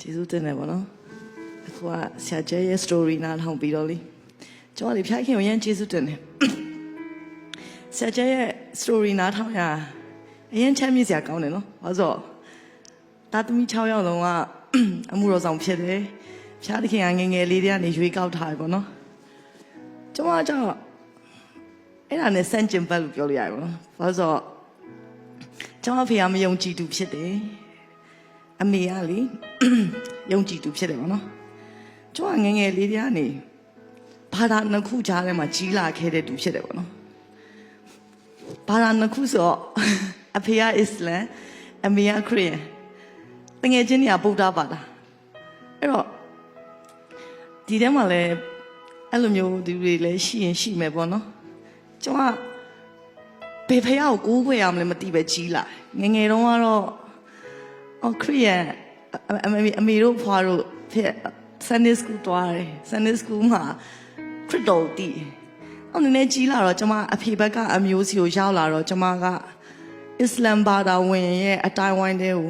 ကျေးဇူးတင်တယ်ဗောနော်အခုကဆရာကျဲရဲ့ story နားထောင်ပြီးတော့လေကျွန်တော်ဒီဖျားခင်ကိုရမ်းကျေးဇူးတင်တယ်ဆရာကျဲရဲ့ story နားထောင်ရအရင်ချမ်းမြေ့စရာကောင်းတယ်နော်ဘာလို့တာသမီ6ယောက်လုံးကအမှုတော်ဆောင်ဖြစ်တယ်ဖျားသခင်ကငယ်ငယ်လေးတည်းကနေရွေးကောက်ထားတယ်ဗောနော်ကျွန်တော်ကြောင့်အဲ့ဒါနဲ့စန့်ကျင်ဘက်လို့ပြောလို့ရတယ်ဗောနော်ဘာလို့ကျွန်တော်ဖေကမယုံကြည်သူဖြစ်တယ်အမေကလေယုံကြည်သူဖြစ်တယ်ဗောနော်ကျွန်တော်ငယ်ငယ်လေးတည်းကနေဘာသာနှစ်ခုကြားထဲမှာကြီးလာခဲ့တဲ့သူဖြစ်တယ်ဗောနော်ဘာသာနှစ်ခုဆိုအဖေကအစ္စလမ်အမေကခရစ်ယာန်တကယ်ချင်းတွေကဗုဒ္ဓဘာသာအဲ့တော့ဒီထဲမှာလည်းအဲ့လိုမျိုးသူတွေလည်းရှိရင်ရှိမယ်ပေါ့နော်ကျွန်တော်ဘယ်ဖះကိုကိုးခွေရမလဲမသိပဲကြီးလာငယ်ငယ်တုန်းကတော့ခရစ်ယာန်အမေတို့ဖွာတို့ဖះ Sunday school တွားတယ် Sunday school မှာခရစ်တော်တည်နည်းနည်းကြီးလာတော့ကျွန်မအဖေဘက်ကအမျိုးစီကိုရောက်လာတော့ကျွန်မကအစ္စလမ်ဘာသာဝင်ရဲ့အတိုင်းဝိုင်းတဲ့ကို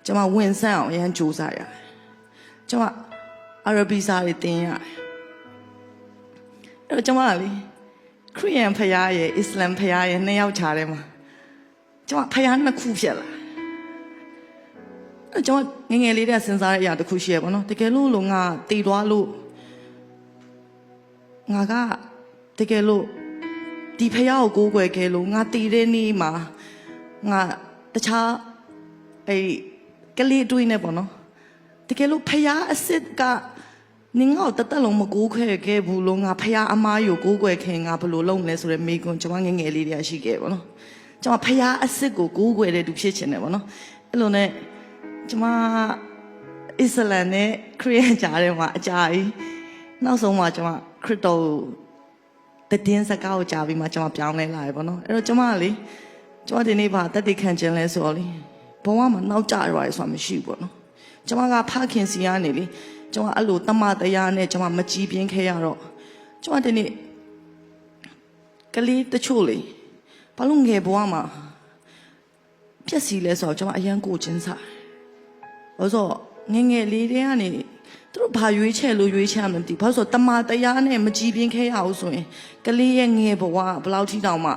ကျွန်မဝင်ဆန့်အောင်အရန်ကြိုးစားရတယ်ကျွန်မအာရဗီစာတွေသင်ရတယ်အဲ့တော့ကျွန်မကလေခရစ်ယာန်ဖះရဲ့အစ္စလမ်ဖះရဲ့နှစ်ယောက်ခြားထဲမှာကျွန်မဖះနှစ်ခုဖြစ်လာအဲ့ကျွန်မငယ်ငယ်လေးတည်းစဉ်းစားတဲ့အရာတစ်ခုရှိရပါတော့တကယ်လို့ငါတည်သွားလို့ငါကတကယ်လို့ဒီဖះကိုကိုးကွယ်ခဲ့လို့ငါတည်တဲ့နေ့မှာငါတခြားအဲ့ကလေးတွေးနေပေါ့နော်တကယ်လို့ဖះအစ်စ်ကနင်ငါ့ကိုတသက်လုံးမကိုးခွဲခဲ့ဘူးလို့ငါဖះအမားကိုကိုးကွယ်ခင်ငါဘယ်လိုလုပ်မလဲဆိုတဲ့မိကွန်းကျွန်မငယ်ငယ်လေးတည်းရှိခဲ့ပေါ့နော်ကျွန်မဖះအစ်စ်ကိုကိုးကွယ်တဲ့သူဖြစ်ချင်တယ်ပေါ့နော်အဲ့လိုနဲ့ကျွန်မအစ္စလမ်နဲ့ခရစ်ယာန်ကြားထဲမှာအကြာကြီးနောက်ဆုံးမှာကျွန်မခရစ်တော်တည်င်းစကားကိုကြားပြီးမှကျွန်မပြောင်းလဲလာတယ်ပေါ့နော်အဲ့တော့ကျွန်မကလေကျွန်မဒီနေ့ပါတက်တည်ခံခြင်းလဲဆိုတော့လေဘဝမှာနောက်ကျရွာရဆိုတာမရှိဘူးပေါ့နော်ကျွန်မကဖခင်စီကနေလေကျွန်မအဲ့လိုတမတရားနဲ့ကျွန်မမကြည်ပြင်းခဲ့ရတော့ကျွန်မဒီနေ့ကလေးတချို့လေဘာလို့ငယ်ဘဝမှာပြက်စီလဲဆိုတော့ကျွန်မအရန်ကိုချင်းစားဘာလို့ငယ်ငယ်လေးတည်းကနေသူတို့ဘာရွေးချယ်လို့ရွေးချယ်မှမသိဘာလို့ဆိုတမတရားနဲ့မကြည်ပြင်းခဲ့ရအောင်ဆိုရင်ကလေးရဲ့ငယ်ဘဝဘယ်လောက်ထိတောင်မှ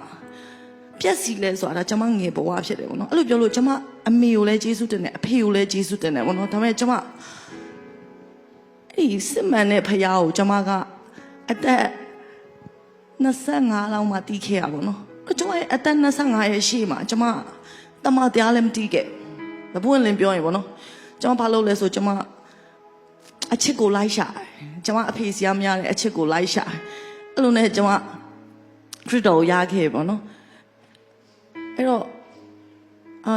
ပြက်စီလဲဆိုတာကျွန်မငယ်ဘဝဖြစ်တယ်ပေါ့နော်အဲ့လိုပြောလို့ကျွန်မအမေကိုလည်းကျေးဇူးတင်တယ်အဖေကိုလည်းကျေးဇူးတင်တယ်ပေါ့နော်ဒါပေမဲ့ကျွန်မအဲ့ဒီစစ်မှန်တဲ့ဖះကိုကျွန်မကအသက်25လောက်မှတီးခဲ့ရပါတော့ကျွန်မရဲ့အသက်25ရဲ့ရှေ့မှာကျွန်မတမတရားလည်းမတီးခဲ့ဘပွင့်လင်းပြောရင်ပေါ့နော်ကျွန်မဘာလုပ်လဲဆိုကျွန်မအချစ်ကိုလိုက်ရှာကျွန်မအဖေစီရမရတဲ့အချစ်ကိုလိုက်ရှာအဲ့လိုနဲ့ကျွန်မခရစ်တော်ကိုရခဲ့ပေါ့နော်အဲ့တော့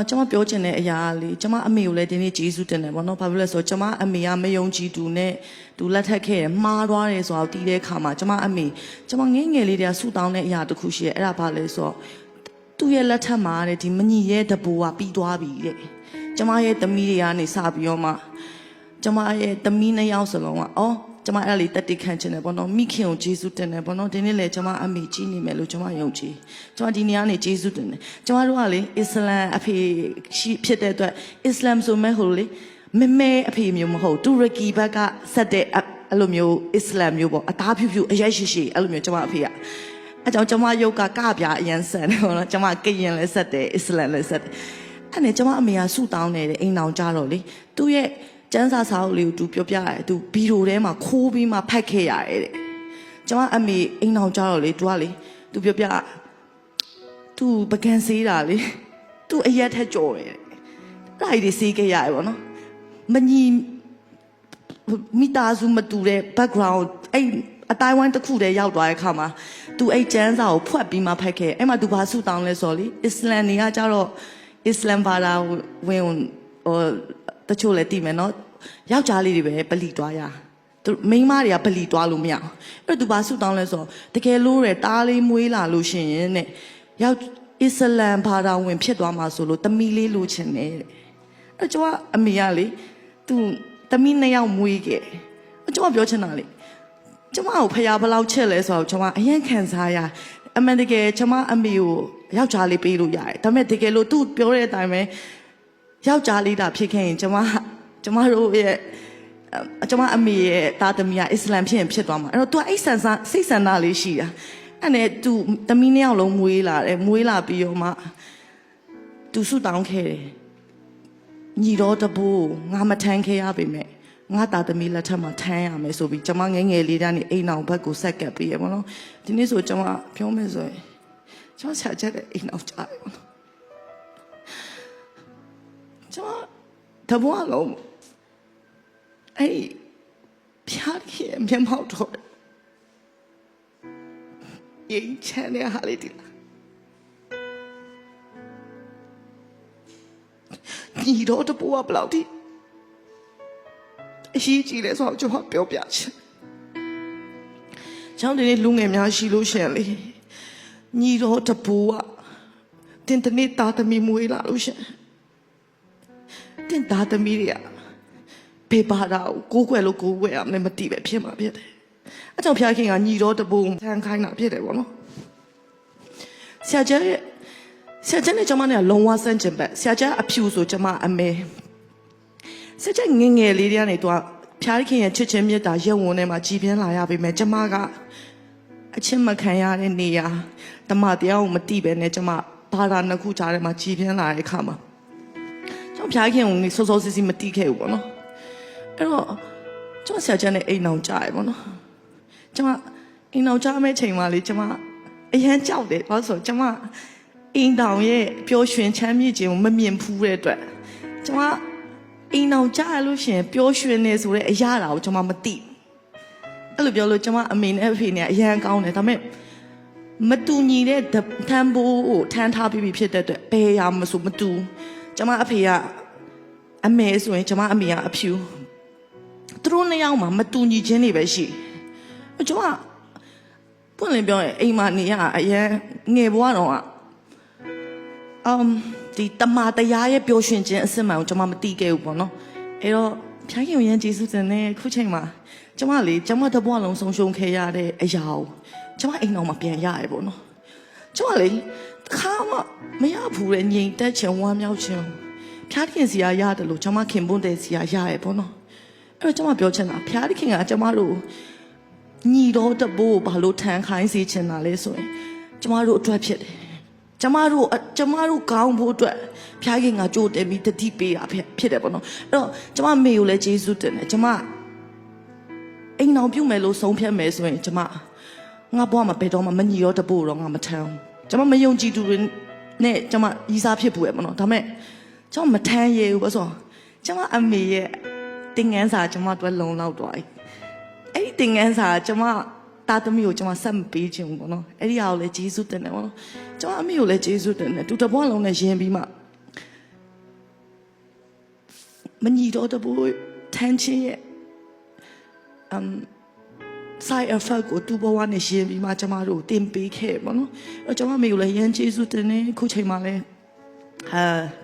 ကျွန်မပြောချင်တဲ့အရာလေးကျွန်မအမေကိုလည်းဒီနေ့ကျေးဇူးတင်တယ်ပေါ့နော်ဘာဖြစ်လဲဆိုကျွန်မအမေကမယုံကြည်သူနဲ့သူလက်ထပ်ခဲ့တယ်မှားသွားတယ်ဆိုတော့တီးတဲ့အခါမှာကျွန်မအမေကျွန်မငယ်ငယ်လေးတည်းဆူတောင်းတဲ့အရာတစ်ခုရှိတယ်အဲ့ဒါဘာလဲဆိုတော့သူ့ရဲ့လက်ထပ်မှာတဲ့ဒီမညီရဲ့တဘူကပြီးသွားပြီတဲ့ကျွန်မရဲ့သမီးတွေကနေစပြီးတော့မှကျွန်မရဲ့သမီးနှစ်ယောက်စလုံးကကျွန်မအဲ့ဒါလေးတက်တိခံချင်တယ်ပေါ့နော်မိခင်ကိုကျေးဇူးတင်တယ်ပေါ့နော်ဒီနေ့လေကျွန်မအမေကြီးနေမယ်လို့ကျွန်မယုံကြည်ကျွန်မဒီနေ့ကနေကျေးဇူးတင်တယ်ကျွန်မတို့ကလေအစ္စလမ်အဖေရှိဖြစ်တဲ့အတွက်အစ္စလမ်ဆိုမဲ့ဟိုလေမဲအဖေမျိုးမဟုတ်တူရကီဘက်ကဆက်တဲ့အဲ့လိုမျိုးအစ္စလမ်မျိုးပေါ့အသားဖြူဖြူအရိုက်ရှိရှိအဲ့လိုမျိုးကျွန်မအဖေကအဲ့ကြောင့်ကျွန်မယုတ်ကပြအရန်ဆန်တယ်ပေါ့နော်ကျွန်မကရင်လည်းဆက်တယ်အစ္စလမ်လည်းဆက်တယ်အဲ့နဲ့ကျွန်မအမေကဆူတောင်းနေတယ်အိမ်တော်ကြတော့လေသူ့ရဲ့ကျန်းစာစာအုပ်လေးကိုသူပြောပြရတယ်သူဘီရိုထဲမှာခိုးပြီးမှဖတ်ခဲ့ရတယ်တဲ့ကျွန်မအမေအိမ်တော်ကြတော့လေသူကလေသူပြောပြသူပကံစေးတာလေသူအရက်ထက်ကြော်တယ်အဲ့ဒီစေးခဲ့ရတယ်ပေါ့နော်မညီမိသားစုမတူတဲ့ background အဲ့အတိုင်းဝိုင်းတစ်ခုတည်းရောက်သွားတဲ့အခါမှာသူအဲ့ကျန်းစာကိုဖွက်ပြီးမှဖတ်ခဲ့အဲ့မှာသူဘာဆူတောင်းလဲဆိုတော့လေအစ္စလမ်တွေကကြတော့အစ္စလမ်ဘာသာဝင်တချို့လည်းတည်မယ်နော်ယောက်ျားလေးတွေပဲပလီသွားရသူမိန်းမတွေကပလီသွားလို့မရအောင်အဲ့တော့သူဘာဆူတောင်းလဲဆိုတော့တကယ်လို့တားလေးမွေးလာလို့ရှင်တဲ့ယောက်အစ္စလမ်ဘာသာဝင်ဖြစ်သွားမှာဆိုလို့တမီလေးလိုချင်တယ်တဲ့အဲ့ကျွန်မအမေကလေသူတမီနှစ်ယောက်မွေးခဲ့ကျွန်မပြောချင်တာလေကျွန်မကိုဖះဘယ်လောက်ချစ်လဲဆိုတော့ကျွန်မအရင်ခံစားရအမှန်တကယ်ကျွန်မအမေကိုယောက်ျားလေးပေးလို့ရတယ်ဒါပေမဲ့တကယ်လို့သူပြောတဲ့အတိုင်းပဲယောက်ျားလေးတာဖြစ်ခဲ့ရင်ကျွန်မ ကျမတို့ရဲ့ကျမအမေရဲ့သားသမီးကအစ္စလမ်ဖြစ်ရင်ဖြစ်သွားမှာအဲ့တော့ तू အိတ်ဆန်စိတ်ဆန္ဒလေးရှိတာအဲ့နဲ့ तू သမီးနှစ်ယောက်လုံးမွေးလာတယ်မွေးလာပြီးတော့မှ तू ဆူတောင်းခဲ့တယ်ညီတော်တဘိုးငါမထမ်းခဲ့ရပါမယ်ငါသားသမီးလက်ထက်မှာထမ်းရမယ်ဆိုပြီးကျမငယ်ငယ်လေးတန်းနေအိမ်အောင်ဘက်ကိုဆက်ကပ်ပြီးရပါတော့ဒီနေ့ဆိုကျမပြောမယ်ဆိုရင်ကျမဆက်ချက်တဲ့အိမ်အောင်ကြားတယ်ပါကျမတဘွားလုံးအဲ့ဖျားကြီးမျက်မှောက်တော့ရင်ချမ်းတဲ့ဟာလေးဒီလားညီတော်တဘွားဘလောက်ဒီအရှိကြီးလဲဆိုတော့ကျွန်တော်ပြောပြချင်ကျောင်းတွေလူငယ်များရှိလို့ရှိရင်လေညီတော်တဘိုးကတင်တနေ့သားသမီးမွေးလာလို့ရှိရင်တင်သားသမီးတွေကဘေးပါတာကိုကိုယ်ွယ်လို့ကိုယ်ွယ်အောင်လည်းမသိပဲဖြစ်မှာဖြစ်တယ်အဲကြောင့်ဖျားခင်ကညီတော်တဘိုးထမ်းခိုင်းတာဖြစ်တယ်ပေါ့နော်ဆရာကျနဲ့ကျွန်မနဲ့လုံးဝဆန့်ကျင်ဘက်ဆရာကျအဖြူဆိုကျွန်မအမေဆရာကျငယ်ငယ်လေးတည်းကနေတော့ဖျားခင်ရဲ့ချစ်ချင်းမြတ်တာရုံဝင်ထဲမှာကြည်ပြင်းလာရပြီမဲ့ကျွန်မကအချစ်မခံရတဲ့နေရာတမတရားကိုမတိပဲနဲ့ကျွန်မဘာသာနှစ်ခုကြားထဲမှာကြည်ပြင်းလာတဲ့အခါမှာကျွန်တော်ဖျားခင်ကိုစောစောစီးစီးမတိခဲ့ဘူးပေါ့နော်အဲ့တော့ကျွန်မဆရာကျနဲ့အိမ်အောင်ကြားရပေါ့နော်ကျွန်မအိမ်အောင်ကြားမဲ့ချိန်မှာလေကျွန်မအရန်ကြောက်တယ်ဘာလို့ဆိုကျွန်မအိမ်တောင်ရဲ့ပျော်ရွှင်ချမ်းမြေ့ခြင်းကိုမမြင်ဘူးတဲ့အတွက်ကျွန်မအိမ်အောင်ကြားရလို့ရှင်ပျော်ရွှင်နေဆိုတဲ့အရာတာကိုကျွန်မမသိအဲ့လိုပြောလို့ကျွန်မအမေနဲ့အဖေနဲ့အရန်ကောင်းတယ်ဒါပေမဲ့မတူညီတဲ့ထမ်းဖို့ကိုထမ်းထားပြီးဖြစ်တဲ့အတွက်ဘယ်ရာမဆိုမတူကျွန်မအဖေကအမေဆိုရင်ကျွန်မအမေကအဖြူသူတို့နှစ်ယောက်မှာမတူညီခြင်းတွေပဲရှိကျွန်မပွင့်လင်းပြောရင်အိမ်မှာနေရအရန်ငယ်ဘွားတော့ဒီတမတရားရဲ့ပျော်ရွှင်ခြင်းအစစ်မှန်ကိုကျွန်မမသိခဲ့ဘူးပေါ့နော်အဲ့တော့ဖျားခင်ကိုရန်ကျေးဇူးတင်တဲ့ခုချိန်မှာကျွန်မတဘွားလုံးဆုံးရှုံးခဲ့ရတဲ့အရာကိုကျွန်မအိမ်တော်မှာပြန်ရရပေါ့နော်ကျွန်မလေခါမှမရဘူးတဲ့ငြိမ်သက်ခြင်းဝမ်းမြောက်ခြင်းဖျားခင်စီရရတယ်လို့ကျွန်မခင်ပွန်းတဲ့စီရရရပေါ့နော်အဲ့တော့ကျွန်မပြောချင်တာဖျားခင်ကကျွန်မတို့ညီတော်တဘိုးဘာလို့ထမ်းခိုင်းစေချင်တာလဲဆိုရင်ကျွန်မတို့အတွက်ဖြစ်တယ်ကျမတို့ကောင်းဖို့အတွက်ဖျားခင်ကကြိုးတယ်ပြီးတတိပေးတာဖြစ်တယ်ပေါ့နော်အဲ့တော့ကျမမေကိုလည်းကျေးဇူးတင်တယ်ကျမအိမ်အောင်ပြုတ်မယ်လို့ဆုံးဖြတ်မယ်ဆိုရင်ကျမငါဘွားမှာဘယ်တော့မှမညီရောတပို့တော့ငါမထမ်းကျမမယုံကြည်သူတွေနဲ့ကျမရီးစားဖြစ်ဘူးရဲ့ပေါ့နော်ဒါပေမဲ့ကျမမထမ်းရဘူးပေါ့ဆိုကျမအမေရဲ့တင်ငန်းစာကျမတို့လုံလောက်သွားပြီအဲ့ဒီတင်ငန်းစာကျမသားသမီးကိုကျွန်မဆက်မပေးချင်ဘူးပေါ့နော်အဲ့ဒီဟာကိုလည်းကျေးဇူးတင်တယ်ပေါ့နော်ကျွန်မအမေကိုလည်းကျေးဇူးတင်တယ်သူတပွားလုံးနဲ့ယဉ်ပြီးမှမညီတော့တဘူးထမ်းချင်းရဲ့side effect ကိုသူ့ဘဝနဲ့ယဉ်ပြီးမှကျွန်မတို့တင်ပေးခဲ့ပေါ့နော်အဲ့ကျွန်မအမေကိုလည်းယဉ်ကျေးဇူးတင်တယ်ခုချိန်မှာလည်း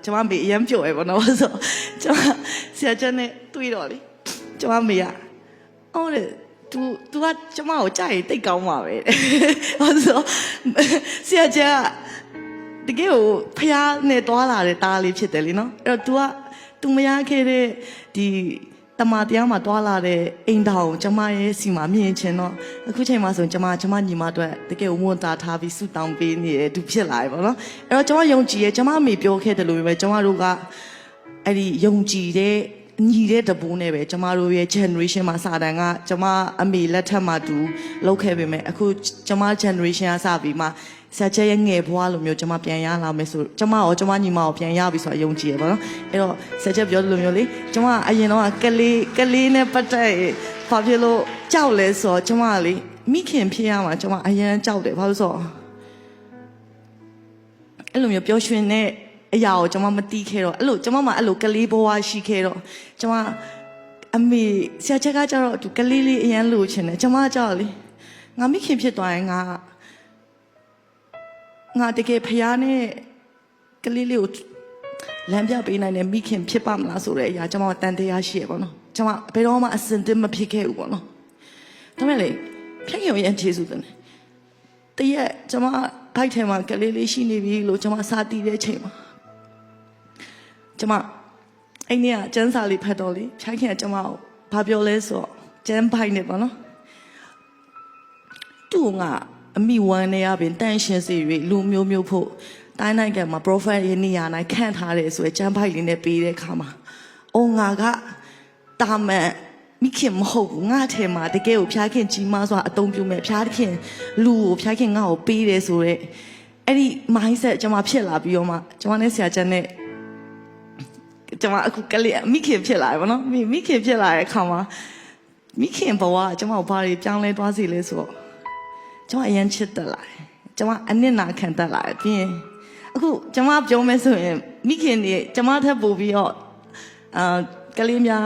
ကျွန်မအမေအရင်ပြောရပေါ့နော်ဆိုကျွန်မဆရာကျနဲ့တွေ့တော့လေကျွန်မအမေကအော်လေသူကကျမကိုကြားရင်တိတ်ကောင်းပါပဲဟုတ်ဆိုဆရာကျတကယ်ကိုဖျားနဲ့တွာလာတဲ့တားလေးဖြစ်တယ်လीနော်အဲ့တော့ तू မရခဲ့တဲ့ဒီတမတရားမှာတွာလာတဲ့အိမ်တော်ကိုကျမရဲ့စီမှာမြင်ချင်တော့အခုချိန်မှာဆိုကျမညီမတို့တကယ်ဝန်တာထားပြီးဆုတောင်းပေးနေတယ်သူဖြစ်လာပြီပေါ့နော်အဲ့တော့ကျမယုံကြည်ရဲ့ကျမအမေပြောခဲ့တယ်လို့ပဲကျမတို့ကအဲ့ဒီယုံကြည်တဲ့ညီတဲ့တပူးနဲ့ပဲကျမတို့ရဲ့ generation မှာစာတန်ကကျမအမေလက်ထက်မှာတူလောက်ခဲ့ပေမဲ့အခုကျမ generation ကစပြီးမှဆရာကျရဲ့ငယ်ဘွားလိုမျိုးကျမပြန်ရလာမယ်ဆိုကျမရောကျမညီမကိုပြန်ရပြီဆိုတာယုံကြည်ရပါတော့အဲ့တော့ဆရာကျပြောလိုမျိုးလေကျမအရင်တော့ကလေးနဲ့ပတ်သက်ဘာဖြစ်လို့ကြောက်လဲဆိုတော့ကျမလေမိခင်ဖြစ်ရမှာကျမအရင်ကြောက်တယ်ဘာလို့ဆိုတော့အဲ့လိုမျိုးပျော်ရွှင်တဲ့အရာကိုကျွန်မမတီးခဲ့တော့အဲ့လိုကျွန်မမှအဲ့လိုကလေးဘဝရှိခဲ့တော့ကျွန်မအမေဆရာချက်ကကျတော့သူကလေးလေးအရန်လိုချင်တယ်ကျွန်မကြောက်လေငါမိခင်ဖြစ်သွားရင်ငါတကယ်ဖယားနဲ့ကလေးလေးကိုလမ်းပြပေးနိုင်တဲ့မိခင်ဖြစ်ပါမလားဆိုတဲ့အရာကျွန်မတန်တရားရှိရပေါ့နော်ကျွန်မဘယ်တော့မှအစင်တင်မဖြစ်ခဲ့ဘူးပေါ့နော်ဒါမဲ့လေဖခင်ရဲ့ကျေးဇူးတင်တယ်တရက်ကျွန်မဘိုက်ထဲမှာကလေးလေးရှိနေပြီလို့ကျွန်မစာတီးတဲ့အချိန်မှာကျွန်မ အဲ့ဒီကကျန်းစာလေးဖတ်တော့လေဖျားခင်ကကျမကိုဘာပြောလဲဆိုတော့ကျန်းပိုက်နေပါနော်သူ့ကအမိဝမ်းနေရပင်တန့်ရှင်းစေ၍လူမျိုးမျိုးဖို့တိုင်းနိုင်ငံမှာ prophet ရဲ့နေရာ၌ခန့်ထားတယ်ဆိုရယ်ကျန်းပိုက်လေးနဲ့ပေးတဲ့အခါမှာအော်ငါကတာမန်မိခင်မဟုတ်ဘူးငါထဲမှာတကယ်ကိုဖျားခင်ကြီးမားစွာအသုံးပြုမဲ့ဖျားခင်လူကိုဖျားခင်ငါ့ကိုပေးတယ်ဆိုရက်အဲ့ဒီ mindset ကျွန်မဖြစ်လာပြီးတော့မှကျွန်မနဲ့ဆရာကျန်နဲ့ကျွန်မအခုကလေးမိခင်ဖြစ်လာတယ်ဗောနော်မိခင်ဖြစ်လာတဲ့အခါမှာမိခင်ဘဝကကျွန်မကိုဘာတွေပြောင်းလဲသွားစီလဲဆိုတော့ကျွန်မအရင်ချစ်တက်လာတယ်ကျွန်မအနစ်နာခံတက်လာတယ်ပြီးရင်အခုကျွန်မပြောမယ်ဆိုရင်မိခင်တွေကျွန်မထပ်ပို့ပြီးတော့ကလေးများ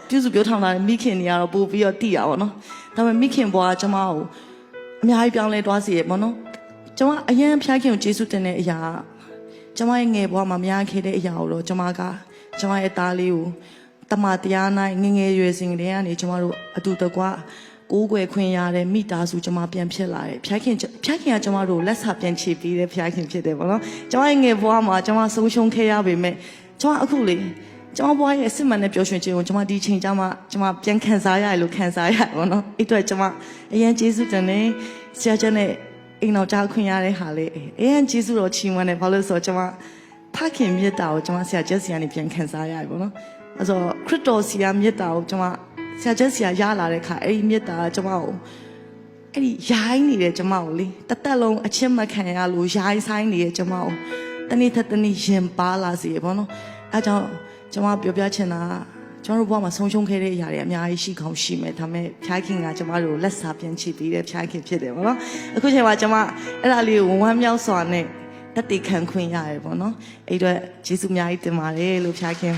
ပြုစုပြောထောင်လာတဲ့မိခင်တွေကတော့ပို့ပြီးတော့တည်ရပါတော့ဒါပေမဲ့မိခင်ဘဝကကျွန်မကိုအများကြီးပြောင်းလဲသွားစီရပေါ့နော်ကျွန်မအရင်ဖျားခင်ကိုကျေးဇူးတင်တဲ့အရာကျွန်မရဲ့ငယ်ဘဝမှာမရခဲ့တဲ့အရာကိုတော့ကျွန်မရဲ့သားလေးကိုတမတရားနိုင်ငငယ်ရွယ်စဉ်တည်းကနေကျွန်မတို့အတူတကွကိုးကွယ်ခွင့်ရတဲ့မိသားစုကျွန်မပြန်ဖြစ်လာတယ်ဖျားခင်ကကျွန်မတို့လက်စာပြန်ချေပေးတဲ့ဖျားခင်ဖြစ်တယ်ပေါ့နော်ကျွန်မရဲ့ငယ်ဘဝမှာကျွန်မဆုံးရှုံးခဲ့ရပေမဲ့ကျွန်မအခုလေကျွန်မဘဝရဲ့စစ်မှန်တဲ့ပျော်ရွှင်ခြင်းကိုကျွန်မဒီချိန်ကျမှကျွန်မပြန်ခံစားရတယ်လို့ခံစားရတယ်ပေါ့နော်အဲ့အတွက်ကျွန်မအရင်ကျေးဇူးတင်နေဆရာကျန်နဲ့အိမ်တော်ကြားခွင့်ရတဲ့ဟာလေးအရင်ကျေးဇူးတော်ချီးမွမ်းတယ်ဘာလို့ဆိုတော့ကျွန်မဖခင်မြတ်တာကိုကျွန်မဆရာကျက်စီကနေပြန်ခံစားရတယ်ပေါ့နော်အဲ့ဆိုခရစ်တော်ဆရာမြတ်တာကိုကျွန်မဆရာကျက်ဆရာရလာတဲ့ခါအဲ့ဒီမြတ်တာကကျွန်မကိုအဲ့ဒီရိုင်းနေတဲ့ကျွန်မကိုလေတသက်လုံးအချစ်မခံရလို့ရိုင်းဆိုင်နေတဲ့ကျွန်မကိုတနေ့ထက်တနေ့ရင်ပါလာစေပေါ့နော်အဲ့ကြောင့်ကျွန်မပြောပြချင်တာကျွန်တော်တို့ဘဝမှာဆုံးရှုံးခဲ့တဲ့အရာတွေအများကြီးရှိကောင်းရှိမယ်ဒါပေမဲ့ဖျားခင်ကကျွန်မတို့လက်စာပြန်ချပေးတဲ့ဖျားခင်ဖြစ်တယ်ပေါ့နော်အခုချိန်မှာကျွန်မအဲ့ဒါလေးကိုဝမ်းမြောက်စွာနဲ့တတိခံခွင့်ရတယ်ပေါ့နော်အဲ့အတွက်ယေရှုအများကြီးတင်ပါတယ်လို့ဖျားခင်